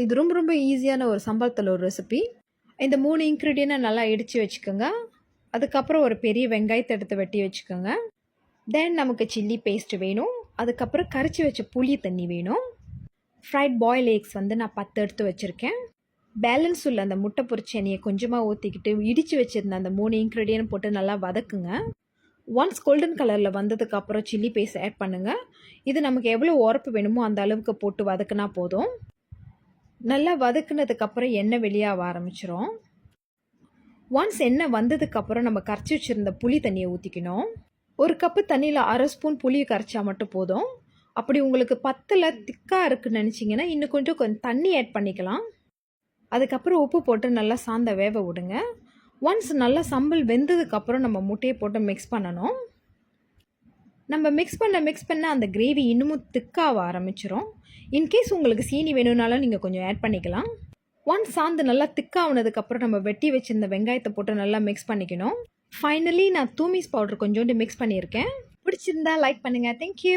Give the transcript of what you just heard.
இது ரொம்ப ரொம்ப ஈஸியான ஒரு சம்பளத்தில் ஒரு ரெசிபி. இந்த 3 இன்க்ரீடியன்ட்டை நல்லா இடித்து வச்சுக்கோங்க. அதுக்கப்புறம் ஒரு பெரிய வெங்காயத்தை எடுத்து வெட்டி வச்சுக்கோங்க. தென் நமக்கு சில்லி பேஸ்ட் வேணும். அதுக்கப்புறம் கரைச்சி வச்ச புளி தண்ணி வேணும். ஃப்ரைட் பாயில் எக்ஸ் வந்து நான் 10 எடுத்து வச்சுருக்கேன். பேலன்ஸ் உள்ள அந்த முட்டை பொரிச்ச எண்ணெயை கொஞ்சமாக ஊற்றிக்கிட்டு இடித்து வச்சுருந்த அந்த 3 இன்க்ரீடியன்ட் போட்டு நல்லா வதக்குங்க. ஒன்ஸ் கோல்டன் கலரில் வந்ததுக்கப்புறம் சில்லி பேஸ்ட் ஆட் பண்ணுங்கள். இது நமக்கு எவ்வளோ உரப்பு வேணுமோ அந்த அளவுக்கு போட்டு வதக்குனா போதும். நல்லா வதக்குனதுக்கப்புறம் எண்ணெய் வெளியாக ஆரம்பிச்சிரும். ஒன்ஸ் எண்ணெய் வந்ததுக்கப்புறம் நம்ம கரைச்சி வச்சுருந்த புளி தண்ணியை ஊற்றிக்கணும். ஒரு கப்பு தண்ணியில் 1/2 ஸ்பூன் புளியை கரைச்சா மட்டும் போதும். அப்படி உங்களுக்கு பத்தில் திக்காக இருக்குன்னு நினச்சிங்கன்னா இன்னும் கொஞ்சம் தண்ணி ஆட் பண்ணிக்கலாம். அதுக்கப்புறம் உப்பு போட்டு நல்லா சாந்த வேக விடுங்க. ஒன்ஸ் நல்லா சம்பல் வெந்ததுக்கப்புறம் நம்ம முட்டையை போட்டு மிக்ஸ் பண்ணணும். நம்ம மிக்ஸ் பண்ண அந்த கிரேவி இன்னமும் திக்காக ஆரம்பிச்சிரும். இன்கேஸ் உங்களுக்கு சீனி வேணும்னாலும் நீங்கள் கொஞ்சம் ஆட் பண்ணிக்கலாம். ஒன்ஸ் சாந்து நல்லா திக்காகினதுக்கப்புறம் நம்ம வெட்டி வச்சிருந்த வெங்காயத்தை போட்டு நல்லா மிக்ஸ் பண்ணிக்கணும். ஃபைனலி நான் தூமிஸ் பவுடர் கொஞ்சோண்டு மிக்ஸ் பண்ணியிருக்கேன். பிடிச்சிருந்தா லைக் பண்ணுங்கள். தேங்க்யூ.